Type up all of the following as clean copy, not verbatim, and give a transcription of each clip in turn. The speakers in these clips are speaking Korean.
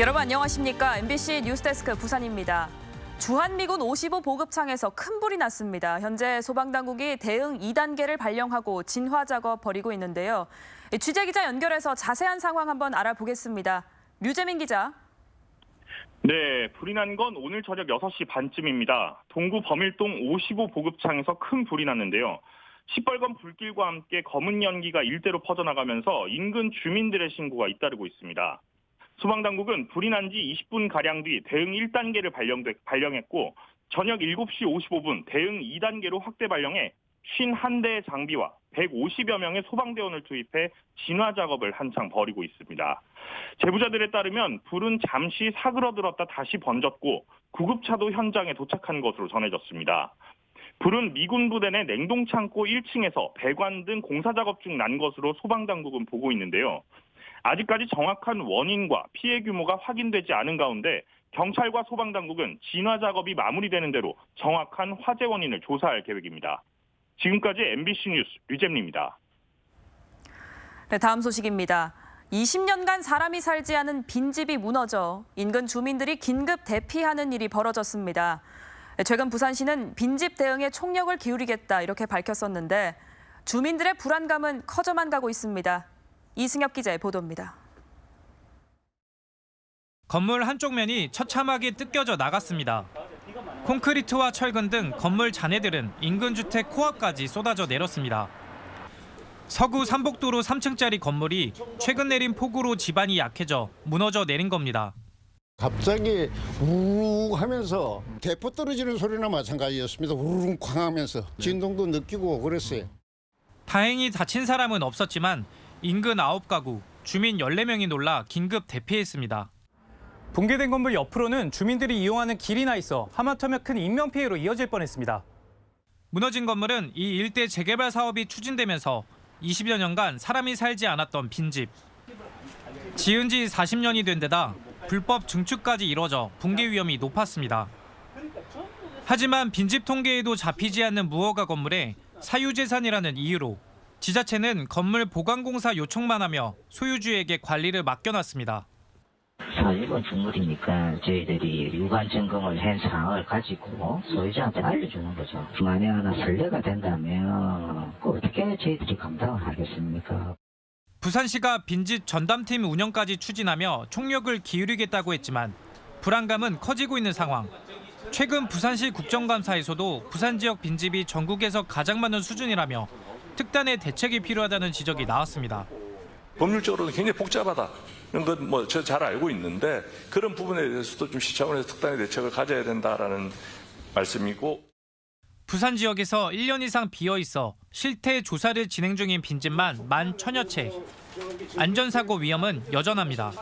여러분 안녕하십니까? MBC 뉴스데스크 부산입니다. 주한미군 55 보급창에서 큰 불이 났습니다. 현재 소방당국이 대응 2단계를 발령하고 진화 작업 벌이고 있는데요. 취재기자 연결해서 자세한 상황 한번 알아보겠습니다. 류재민 기자. 네, 불이 난 건 오늘 저녁 6시 반쯤입니다. 동구 범일동 55 보급창에서 큰 불이 났는데요. 시뻘건 불길과 함께 검은 연기가 일대로 퍼져나가면서 인근 주민들의 신고가 잇따르고 있습니다. 소방당국은 불이 난 지 20분가량 뒤 대응 1단계를 발령했고 저녁 7시 55분 대응 2단계로 확대 발령해 51대의 장비와 150여 명의 소방대원을 투입해 진화 작업을 한창 벌이고 있습니다. 제보자들에 따르면 불은 잠시 사그러들었다 다시 번졌고 구급차도 현장에 도착한 것으로 전해졌습니다. 불은 미군 부대 내 냉동창고 1층에서 배관 등 공사 작업 중 난 것으로 소방당국은 보고 있는데요. 아직까지 정확한 원인과 피해 규모가 확인되지 않은 가운데 경찰과 소방당국은 진화 작업이 마무리되는 대로 정확한 화재 원인을 조사할 계획입니다. 지금까지 MBC 뉴스 류잼리입니다. 네, 다음 소식입니다. 20년간 사람이 살지 않은 빈집이 무너져 인근 주민들이 긴급 대피하는 일이 벌어졌습니다. 최근 부산시는 빈집 대응에 총력을 기울이겠다 이렇게 밝혔었는데 주민들의 불안감은 커져만 가고 있습니다. 이승엽 기자의 보도입니다. 건물 한쪽 면이 처참하게 뜯겨져 나갔습니다. 콘크리트와 철근 등 건물 잔해들은 인근 주택 코앞까지 쏟아져 내렸습니다. 서구 삼복도로 3층짜리 건물이 최근 내린 폭우로 지반이 약해져 무너져 내린 겁니다. 갑자기 우르르 하면서 대포 떨어지는 소리나 마찬가지였습니다. 우르르 쾅 하면서 진동도 느끼고 그랬어요. 다행히 다친 사람은 없었지만 인근 9가구, 주민 14명이 놀라 긴급 대피했습니다. 붕괴된 건물 옆으로는 주민들이 이용하는 길이 나 있어 하마터면 큰 인명피해로 이어질 뻔했습니다. 무너진 건물은 이 일대 재개발 사업이 추진되면서 20여 년간 사람이 살지 않았던 빈집. 지은 지 40년이 된 데다 불법 증축까지 이뤄져 붕괴 위험이 높았습니다. 하지만 빈집 통계에도 잡히지 않는 무허가 건물에 사유재산이라는 이유로 지자체는 건물 보강공사 요청만 하며 소유주에게 관리를 맡겨놨습니다. 일본 중물이니까 저희들이 유관 점검을 한 사항을 가지고 소유자한테 알려주는 거죠. 만에 하나 선례가 된다면 어떻게 저희들이 감당을 하겠습니까? 부산시가 빈집 전담팀 운영까지 추진하며 총력을 기울이겠다고 했지만 불안감은 커지고 있는 상황. 최근 부산시 국정감사에서도 부산 지역 빈집이 전국에서 가장 많은 수준이라며 특단의 대책이 필요하다는 지적이 나왔습니다. 법률적으로는 굉장히 복잡하다. 이런 건 저 잘 알고 있는데 그런 부분에 대해서도 좀 시 차원에서 특단의 대책을 가져야 된다라는 말씀이고. 부산 지역에서 1년 이상 비어 있어 실태 조사를 진행 중인 빈집만 10,000여 채. 안전사고 위험은 여전합니다.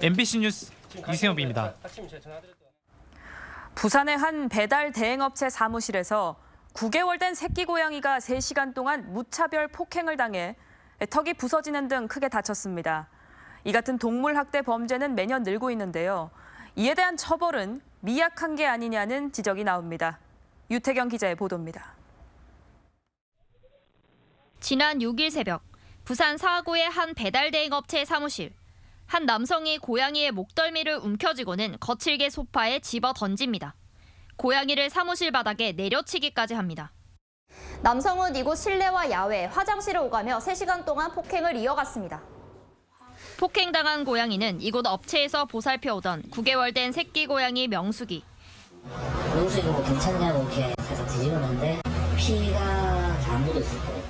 MBC 뉴스 이승엽입니다. 부산의 한 배달 대행업체 사무실에서 9개월 된 새끼 고양이가 3시간 동안 무차별 폭행을 당해 턱이 부서지는 등 크게 다쳤습니다. 이 같은 동물 학대 범죄는 매년 늘고 있는데요. 이에 대한 처벌은 미약한 게 아니냐는 지적이 나옵니다. 유태경 기자의 보도입니다. 지난 6일 새벽 부산 사하구의 한 배달 대행업체 사무실. 한 남성이 고양이의 목덜미를 움켜쥐고는 거칠게 소파에 집어 던집니다. 고양이를 사무실 바닥에 내려치기까지 합니다. 남성은 이곳 실내와 야외, 화장실을 오가며 3시간 동안 폭행을 이어갔습니다. 폭행당한 고양이는 이곳 업체에서 보살펴오던 9개월 된 새끼 고양이 명숙이. 명숙이 뭐 괜찮냐고 이렇게 살짝 뒤집었는데 피가 잘 안 묻었을 거예요.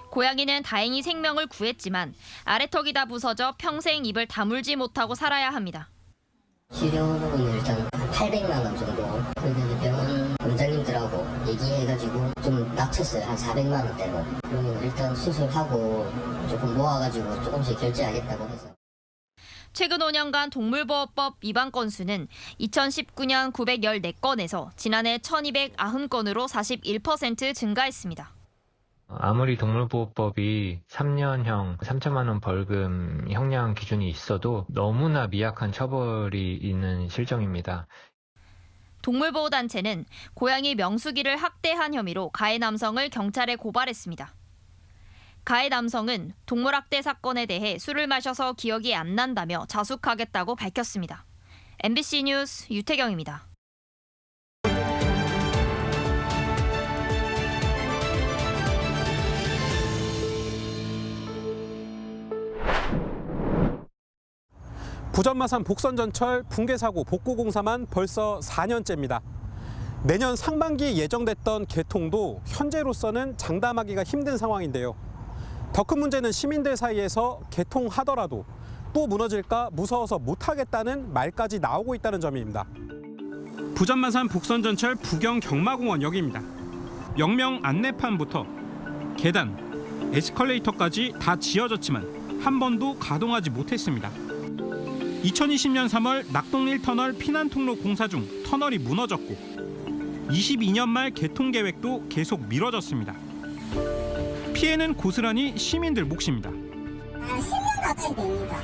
고양이는 다행히 생명을 구했지만 아래턱이 다 부서져 평생 입을 다물지 못하고 살아야 합니다. 치료는 일단 800만 원 정도. 근데 병원 원장님들하고 얘기해가지고 좀 낮췄어요. 한 400만 원대로. 그러면 일단 수술하고 조금 모아가지고 조금씩 결제하겠다고 해서. 최근 5년간 동물보호법 위반 건수는 2019년 914건에서 지난해 1290건으로 41% 증가했습니다. 아무리 동물보호법이 3년형 3천만 원 벌금 형량 기준이 있어도 너무나 미약한 처벌이 있는 실정입니다. 가해 남성은 동물학대 사건에 대해 술을 마셔서 기억이 안 난다며 자숙하겠다고 밝혔습니다. MBC 뉴스 유태경입니다. 부전마산 복선전철 붕괴사고 복구공사만 벌써 4년째입니다. 내년 상반기에 예정됐던 개통도 현재로서는 장담하기가 힘든 상황인데요. 더 큰 문제는 시민들 사이에서 개통하더라도 또 무너질까 무서워서 못하겠다는 말까지 나오고 있다는 점입니다. 부전마산 복선전철 부경 경마공원역입니다. 역명 안내판부터 계단, 에스컬레이터까지 다 지어졌지만 한 번도 가동하지 못했습니다. 2020년 3월 낙동릴 터널 피난통로 공사 중 터널이 무너졌고 22년 말 개통 계획도 계속 미뤄졌습니다. 피해는 고스란히 시민들 몫입니다. 10년 가까이 됩니다.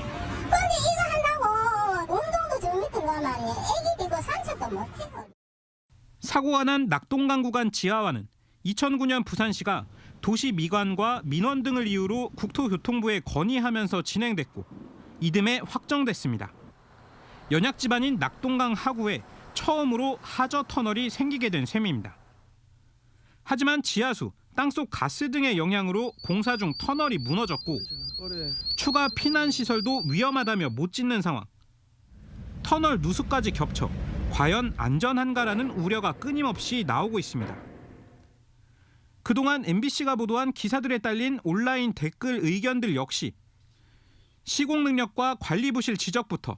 그런데 이거 한다고 운동도 좀 밑으로 가면 애기들도 산책도 못해요. 사고가 난 낙동강 구간 지하화는 2009년 부산시가 도시 미관과 민원 등을 이유로 국토교통부에 건의하면서 진행됐고 이듬해 확정됐습니다. 연약 지반인 낙동강 하구에 처음으로 하저 터널이 생기게 된 셈입니다. 하지만 지하수, 땅속 가스 등의 영향으로 공사 중 터널이 무너졌고 추가 피난 시설도 위험하다며 못 짓는 상황. 터널 누수까지 겹쳐 과연 안전한가라는 우려가 끊임없이 나오고 있습니다. 그동안 MBC가 보도한 기사들에 딸린 온라인 댓글 의견들 역시 시공 능력과 관리 부실 지적부터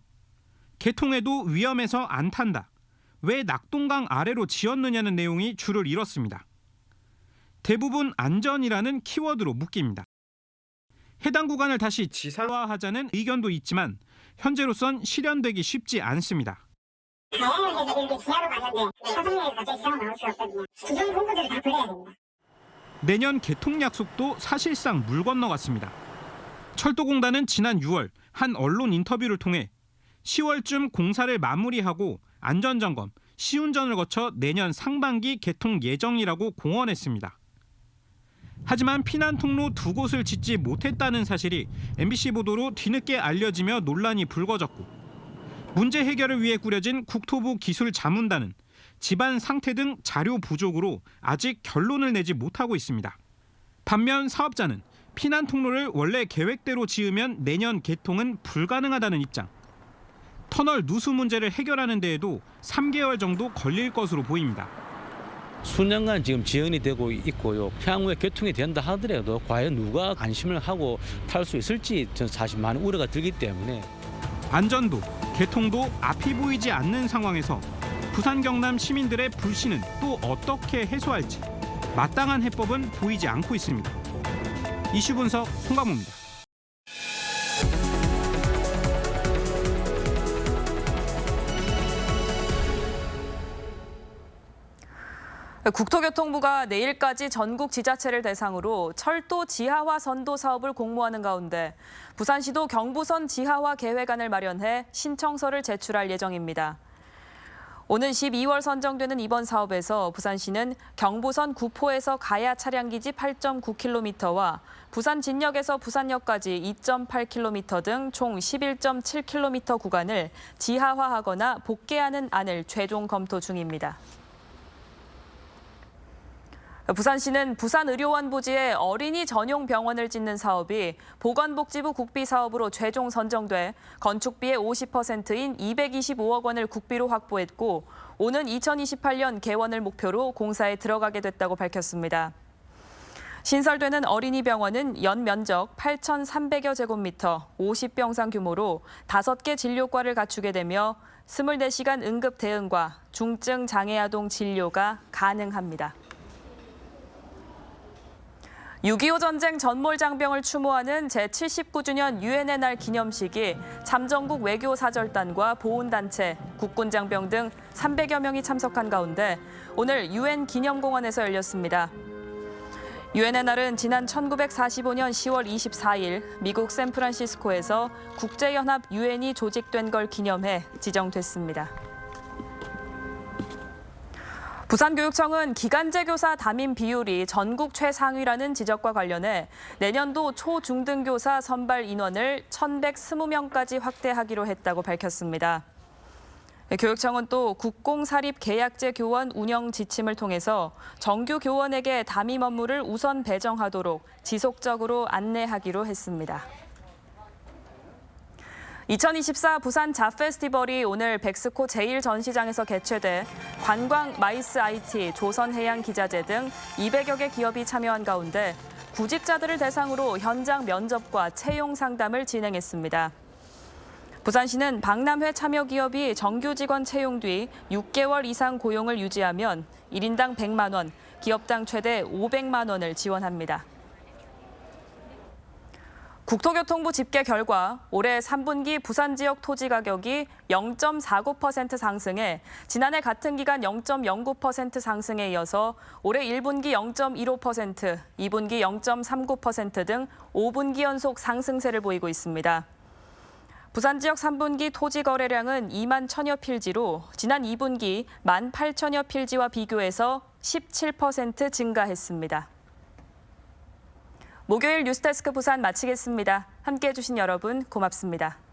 개통에도 위험해서 안 탄다, 왜 낙동강 아래로 지었느냐는 내용이 줄을 이뤘습니다. 대부분 안전이라는 키워드로 묶입니다. 해당 구간을 다시 지상화하자는 의견도 있지만 현재로선 실현되기 쉽지 않습니다. 다양하게 해서 이렇게 지하로 가는데 5명이 갑자기 지하로 나올 수 없거든요. 기존 공구들을 다 버려야 됩니다. 내년 개통 약속도 사실상 물 건너갔습니다. 철도공단은 지난 6월 한 언론 인터뷰를 통해 10월쯤 공사를 마무리하고 안전점검, 시운전을 거쳐 내년 상반기 개통 예정이라고 공언했습니다. 하지만 피난통로 2곳을 짓지 못했다는 사실이 MBC 보도로 뒤늦게 알려지며 논란이 불거졌고 문제 해결을 위해 꾸려진 국토부 기술자문단은 집안 상태 등 자료 부족으로 아직 결론을 내지 못하고 있습니다. 반면 사업자는 피난통로를 원래 계획대로 지으면 내년 개통은 불가능하다는 입장. 터널 누수 문제를 해결하는 데에도 3개월 정도 걸릴 것으로 보입니다. 수년간 지금 지연이 되고 있고요. 향후에 개통이 된다 하더라도 과연 누가 안심을 하고 탈 수 있을지 저는 사실 많은 우려가 들기 때문에 안전도 개통도 앞이 보이지 않는 상황에서 부산 경남 시민들의 불신은 또 어떻게 해소할지 마땅한 해법은 보이지 않고 있습니다. 이슈 분석 송강호입니다. 국토교통부가 내일까지 전국 지자체를 대상으로 철도 지하화 선도 사업을 공모하는 가운데 부산시도 경부선 지하화 계획안을 마련해 신청서를 제출할 예정입니다. 오는 12월 선정되는 이번 사업에서 부산시는 경부선 구포에서 가야 차량기지 8.9km와 부산 진역에서 부산역까지 2.8km 등 총 11.7km 구간을 지하화하거나 복개하는 안을 최종 검토 중입니다. 부산시는 부산의료원 부지에 어린이 전용 병원을 짓는 사업이 보건복지부 국비사업으로 최종 선정돼 건축비의 50%인 225억 원을 국비로 확보했고 오는 2028년 개원을 목표로 공사에 들어가게 됐다고 밝혔습니다. 신설되는 어린이 병원은 연 면적 8,300여 제곱미터, 50병상 규모로 5개 진료과를 갖추게 되며 24시간 응급 대응과 중증 장애 아동 진료가 가능합니다. 6.25 전쟁 전몰 장병을 추모하는 제79주년 유엔의 날 기념식이 참전국 외교사절단과 보훈단체, 국군장병 등 300여 명이 참석한 가운데 오늘 유엔 기념공원에서 열렸습니다. 유엔의 날은 지난 1945년 10월 24일 미국 샌프란시스코에서 국제연합 유엔이 조직된 걸 기념해 지정됐습니다. 부산교육청은 기간제 교사 담임 비율이 전국 최상위라는 지적과 관련해 내년도 초중등교사 선발 인원을 1,120명까지 확대하기로 했다고 밝혔습니다. 교육청은 또 국공사립계약제 교원 운영 지침을 통해서 정규 교원에게 담임 업무를 우선 배정하도록 지속적으로 안내하기로 했습니다. 2024 부산 잡페스티벌이 오늘 백스코 제1전시장에서 개최돼 관광, 마이스 IT, 조선해양기자재 등 200여 개 기업이 참여한 가운데 구직자들을 대상으로 현장 면접과 채용 상담을 진행했습니다. 부산시는 박람회 참여 기업이 정규 직원 채용 뒤 6개월 이상 고용을 유지하면 1인당 100만 원, 기업당 최대 500만 원을 지원합니다. 국토교통부 집계 결과 올해 3분기 부산 지역 토지 가격이 0.49% 상승해 지난해 같은 기간 0.09% 상승에 이어서 올해 1분기 0.15%, 2분기 0.39% 등 5분기 연속 상승세를 보이고 있습니다. 부산 지역 3분기 토지 거래량은 2만 1,000여 필지로 지난 2분기 1만 8천여 필지와 비교해서 17% 증가했습니다. 목요일 뉴스데스크 부산 마치겠습니다. 함께해 주신 여러분 고맙습니다.